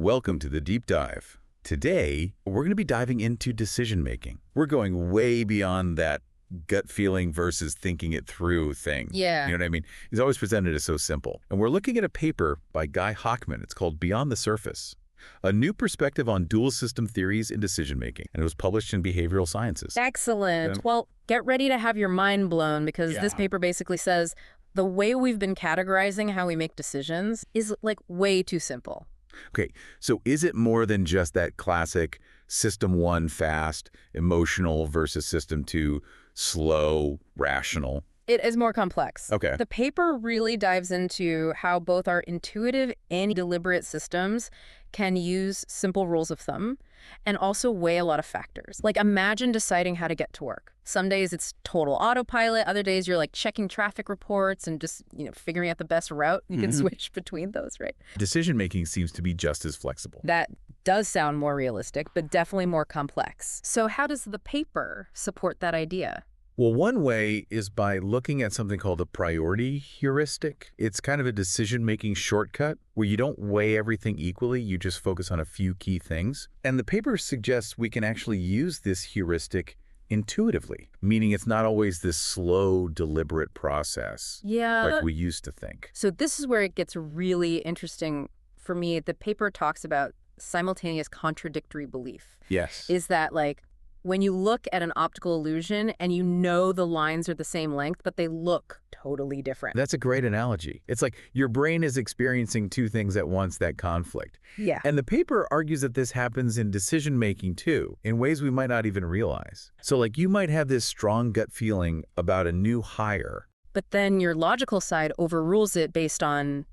Welcome to the Deep Dive. Today, we're going to be diving into decision-making. We're going way beyond that gut feeling versus thinking it through thing. Yeah. You know what I mean? It's always presented as so simple. And we're looking at a paper by Guy Hockman. It's called Beyond the Surface, a new perspective on dual system theories in decision-making. And it was published in Behavioral Sciences. Excellent. Well, get ready to have your mind blown because this paper basically says the way we've been categorizing how we make decisions is like way too simple. Okay, so is it more than just that classic system one, fast, emotional versus system two, slow, rational? It is more complex. Okay. The paper really dives into how both our intuitive and deliberate systems can use simple rules of thumb and also weigh a lot of factors. Like imagine deciding how to get to work. Some days it's total autopilot. Other days you're like checking traffic reports and just, figuring out the best route. You can switch between those, right? Decision-making seems to be just as flexible. That does sound more realistic, but definitely more complex. So how does the paper support that idea? Well, one way is by looking at something called a priority heuristic. It's kind of a decision-making shortcut where you don't weigh everything equally, you just focus on a few key things. And the paper suggests we can actually use this heuristic intuitively, meaning it's not always this slow, deliberate process like we used to think. So this is where it gets really interesting for me. The paper talks about simultaneous contradictory belief. Yes. Is that like, when you look at an optical illusion and you know the lines are the same length, but they look totally different. That's a great analogy. It's like your brain is experiencing two things at once, that conflict. Yeah. And the paper argues that this happens in decision-making too, in ways we might not even realize. So like you might have this strong gut feeling about a new hire. But then your logical side overrules it based on,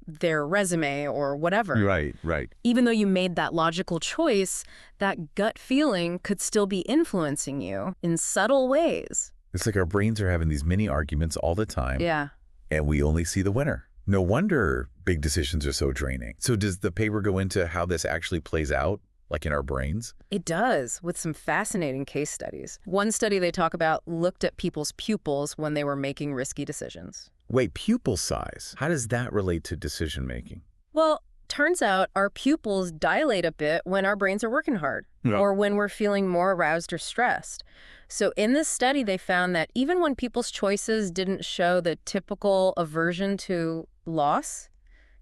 their resume or whatever. Right. Even though you made that logical choice, that gut feeling could still be influencing you in subtle ways. It's like our brains are having these mini arguments all the time. Yeah. And we only see the winner. No wonder big decisions are so draining. So does the paper go into how this actually plays out, like in our brains? It does, with some fascinating case studies. One study they talk about looked at people's pupils when they were making risky decisions. Wait, pupil size. How does that relate to decision-making? Well, turns out our pupils dilate a bit when our brains are working hard or when we're feeling more aroused or stressed. So in this study, they found that even when people's choices didn't show the typical aversion to loss,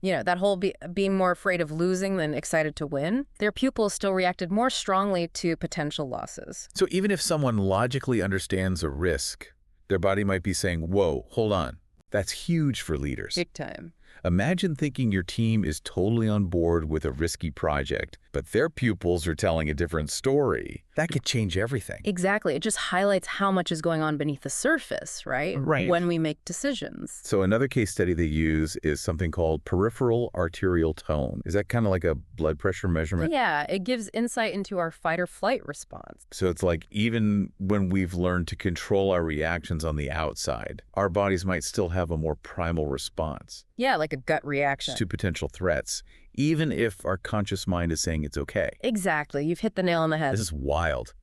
that whole being more afraid of losing than excited to win, their pupils still reacted more strongly to potential losses. So even if someone logically understands a risk, their body might be saying, whoa, hold on. That's huge for leaders. Big time. Imagine thinking your team is totally on board with a risky project, but their pupils are telling a different story. That could change everything. Exactly. It just highlights how much is going on beneath the surface, right? Right. When we make decisions. So another case study they use is something called peripheral arterial tone. Is that kind of like a blood pressure measurement? Yeah, it gives insight into our fight or flight response. So it's like even when we've learned to control our reactions on the outside, our bodies might still have a more primal response. Yeah, like a gut reaction. To potential threats, even if our conscious mind is saying it's okay. Exactly. You've hit the nail on the head. This is wild.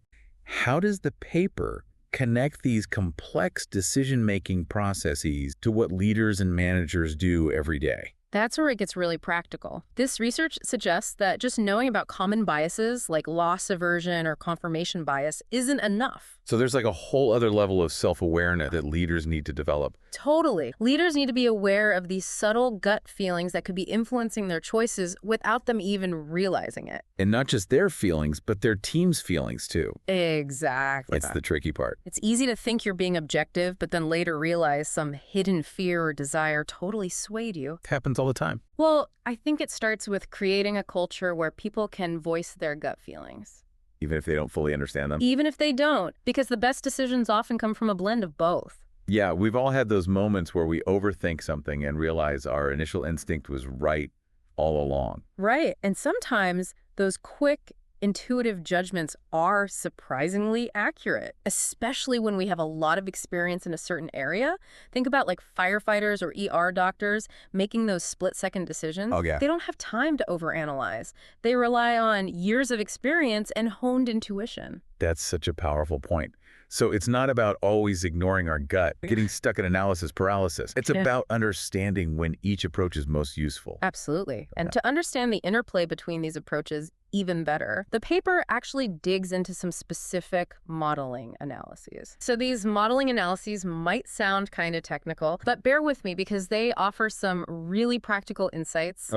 How does the paper connect these complex decision-making processes to what leaders and managers do every day? That's where it gets really practical. This research suggests that just knowing about common biases like loss aversion or confirmation bias isn't enough. So there's like a whole other level of self-awareness that leaders need to develop. Totally. Leaders need to be aware of these subtle gut feelings that could be influencing their choices without them even realizing it. And not just their feelings, but their team's feelings too. Exactly. That's the tricky part. It's easy to think you're being objective, but then later realize some hidden fear or desire totally swayed you. It happens all the time. Well, I think it starts with creating a culture where people can voice their gut feelings. Even if they don't fully understand them? Even if they don't, because the best decisions often come from a blend of both. Yeah, we've all had those moments where we overthink something and realize our initial instinct was right all along. Right, and sometimes those quick, intuitive judgments are surprisingly accurate, especially when we have a lot of experience in a certain area. Think about like firefighters or ER doctors making those split-second decisions. Oh, yeah. They don't have time to overanalyze. They rely on years of experience and honed intuition. That's such a powerful point. So it's not about always ignoring our gut, getting stuck in analysis paralysis. It's about understanding when each approach is most useful. Absolutely. And to understand the interplay between these approaches even better, the paper actually digs into some specific modeling analyses. So these modeling analyses might sound kind of technical, but bear with me because they offer some really practical insights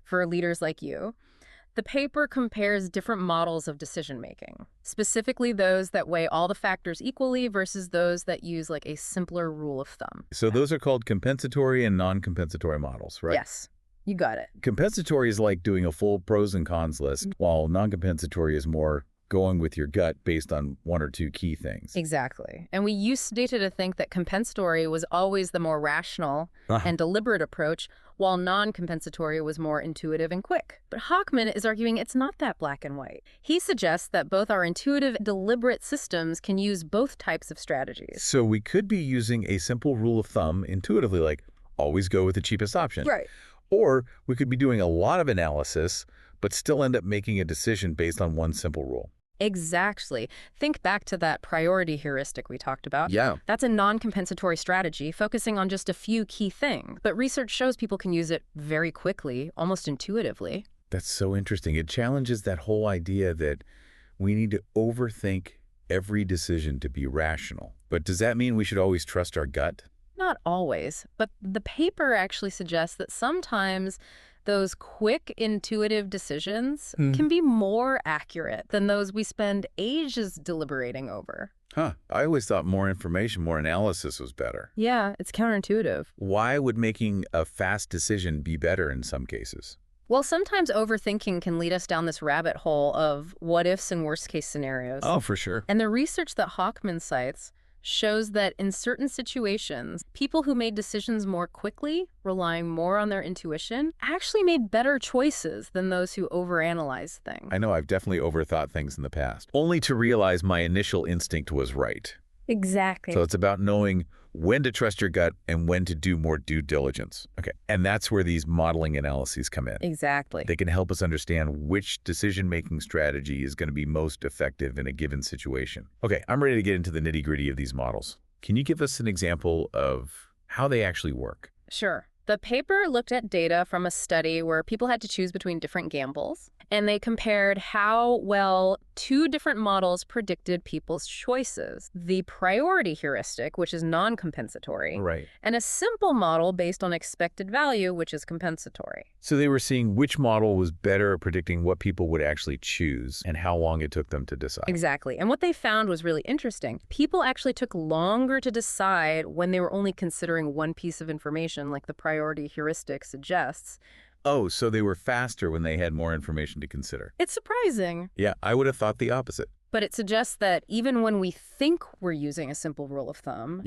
for leaders like you. The paper compares different models of decision-making, specifically those that weigh all the factors equally versus those that use like a simpler rule of thumb. So those are called compensatory and non-compensatory models, right? Yes, you got it. Compensatory is like doing a full pros and cons list, while non-compensatory is more going with your gut based on one or two key things. Exactly. And we used data to think that compensatory was always the more rational and deliberate approach, while non-compensatory was more intuitive and quick. But Hochman is arguing it's not that black and white. He suggests that both our intuitive and deliberate systems can use both types of strategies. So we could be using a simple rule of thumb intuitively, like always go with the cheapest option. Right. Or we could be doing a lot of analysis, but still end up making a decision based on one simple rule. Exactly. Think back to that priority heuristic we talked about. Yeah. That's a non-compensatory strategy focusing on just a few key things. But research shows people can use it very quickly, almost intuitively. That's so interesting. It challenges that whole idea that we need to overthink every decision to be rational. But does that mean we should always trust our gut? Not always, but the paper actually suggests that sometimes those quick, intuitive decisions can be more accurate than those we spend ages deliberating over. I always thought more information, more analysis was better. Yeah, it's counterintuitive. Why would making a fast decision be better in some cases? Well, sometimes overthinking can lead us down this rabbit hole of what-ifs and worst-case scenarios. Oh, for sure. And the research that Hochman cites shows that in certain situations, people who made decisions more quickly, relying more on their intuition, actually made better choices than those who overanalyzed things. I know I've definitely overthought things in the past, only to realize my initial instinct was right. Exactly. So it's about knowing when to trust your gut and when to do more due diligence. Okay. And that's where these modeling analyses come in. Exactly. They can help us understand which decision-making strategy is going to be most effective in a given situation. Okay, I'm ready to get into the nitty-gritty of these models. Can you give us an example of how they actually work? Sure. The paper looked at data from a study where people had to choose between different gambles, and they compared how well two different models predicted people's choices. The priority heuristic, which is non-compensatory, and a simple model based on expected value, which is compensatory. So they were seeing which model was better at predicting what people would actually choose and how long it took them to decide. Exactly. And what they found was really interesting. People actually took longer to decide when they were only considering one piece of information, like the priority heuristic suggests. Oh, so they were faster when they had more information to consider. It's surprising. Yeah, I would have thought the opposite. But it suggests that even when we think we're using a simple rule of thumb,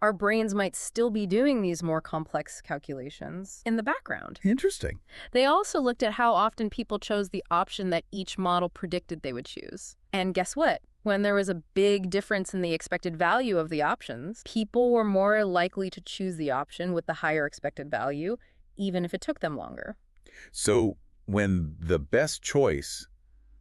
our brains might still be doing these more complex calculations in the background. Interesting. They also looked at how often people chose the option that each model predicted they would choose. And guess what? When there was a big difference in the expected value of the options, people were more likely to choose the option with the higher expected value, even if it took them longer. So when the best choice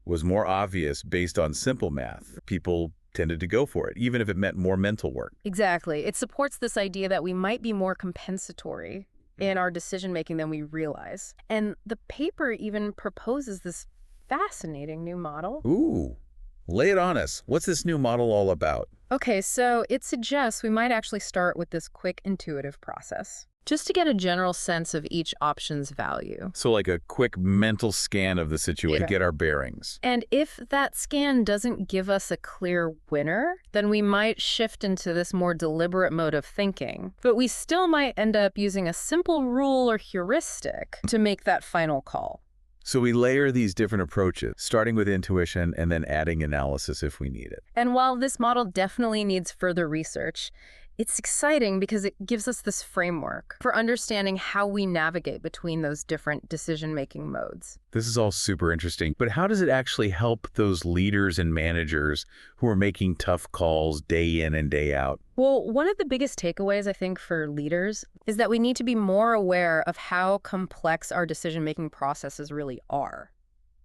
was more obvious based on simple math, people tended to go for it, even if it meant more mental work. Exactly. It supports this idea that we might be more compensatory in our decision-making than we realize. And the paper even proposes this fascinating new model. Ooh, lay it on us. What's this new model all about? Okay, so it suggests we might actually start with this quick intuitive process, just to get a general sense of each option's value. So like a quick mental scan of the situation to get our bearings. And if that scan doesn't give us a clear winner, then we might shift into this more deliberate mode of thinking. But we still might end up using a simple rule or heuristic to make that final call. So we layer these different approaches, starting with intuition and then adding analysis if we need it. And while this model definitely needs further research, it's exciting because it gives us this framework for understanding how we navigate between those different decision-making modes. This is all super interesting, but how does it actually help those leaders and managers who are making tough calls day in and day out? Well, one of the biggest takeaways, I think, for leaders is that we need to be more aware of how complex our decision-making processes really are.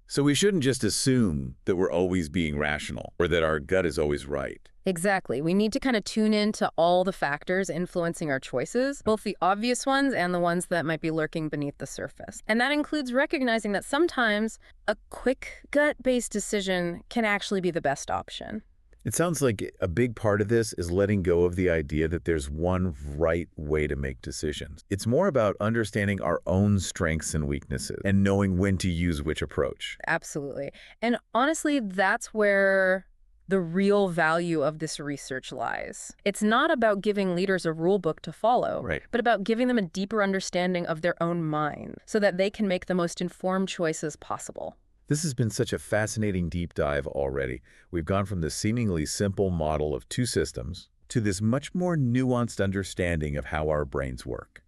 So we shouldn't just assume that we're always being rational or that our gut is always right. Exactly. We need to kind of tune into all the factors influencing our choices, both the obvious ones and the ones that might be lurking beneath the surface. And that includes recognizing that sometimes a quick gut-based decision can actually be the best option. It sounds like a big part of this is letting go of the idea that there's one right way to make decisions. It's more about understanding our own strengths and weaknesses and knowing when to use which approach. Absolutely. And honestly, that's where the real value of this research lies. It's not about giving leaders a rule book to follow, Right. but about giving them a deeper understanding of their own mind so that they can make the most informed choices possible. This has been such a fascinating deep dive already. We've gone from the seemingly simple model of two systems to this much more nuanced understanding of how our brains work.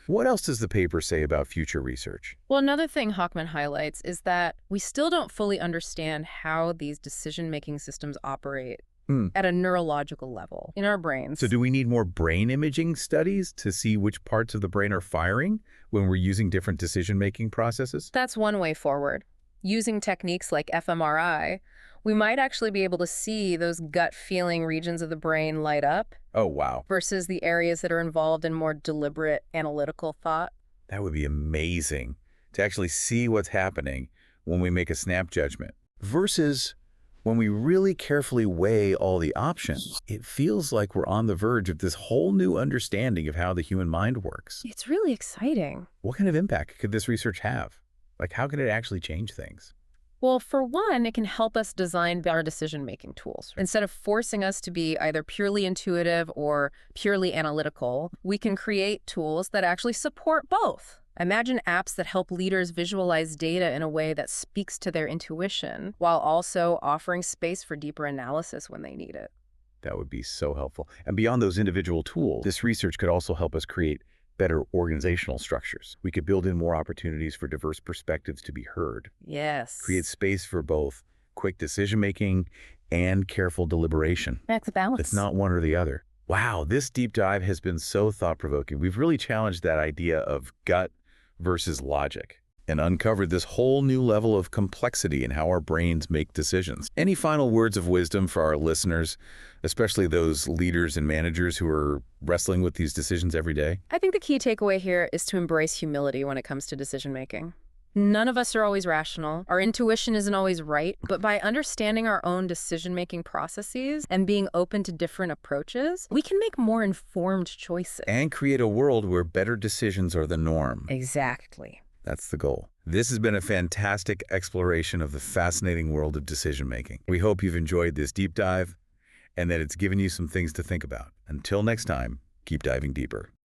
What else does the paper say about future research? Well, another thing Hockman highlights is that we still don't fully understand how these decision-making systems operate at a neurological level in our brains. So do we need more brain imaging studies to see which parts of the brain are firing when we're using different decision-making processes? That's one way forward. Using techniques like fMRI, we might actually be able to see those gut-feeling regions of the brain light up Oh, wow. versus the areas that are involved in more deliberate analytical thought. That would be amazing to actually see what's happening when we make a snap judgment versus when we really carefully weigh all the options. It feels like we're on the verge of this whole new understanding of how the human mind works. It's really exciting. What kind of impact could this research have? Like, how can it actually change things? Well, for one, it can help us design better decision-making tools. Instead of forcing us to be either purely intuitive or purely analytical, we can create tools that actually support both. Imagine apps that help leaders visualize data in a way that speaks to their intuition, while also offering space for deeper analysis when they need it. That would be so helpful. And beyond those individual tools, this research could also help us create better organizational structures. We could build in more opportunities for diverse perspectives to be heard. Yes. Create space for both quick decision-making and careful deliberation. That's a balance. It's not one or the other. Wow, this deep dive has been so thought-provoking. We've really challenged that idea of gut versus logic and uncovered this whole new level of complexity in how our brains make decisions. Any final words of wisdom for our listeners, especially those leaders and managers who are wrestling with these decisions every day? I think the key takeaway here is to embrace humility when it comes to decision-making. None of us are always rational. Our intuition isn't always right, but by understanding our own decision-making processes and being open to different approaches, we can make more informed choices. And create a world where better decisions are the norm. Exactly. That's the goal. This has been a fantastic exploration of the fascinating world of decision-making. We hope you've enjoyed this deep dive and that it's given you some things to think about. Until next time, keep diving deeper.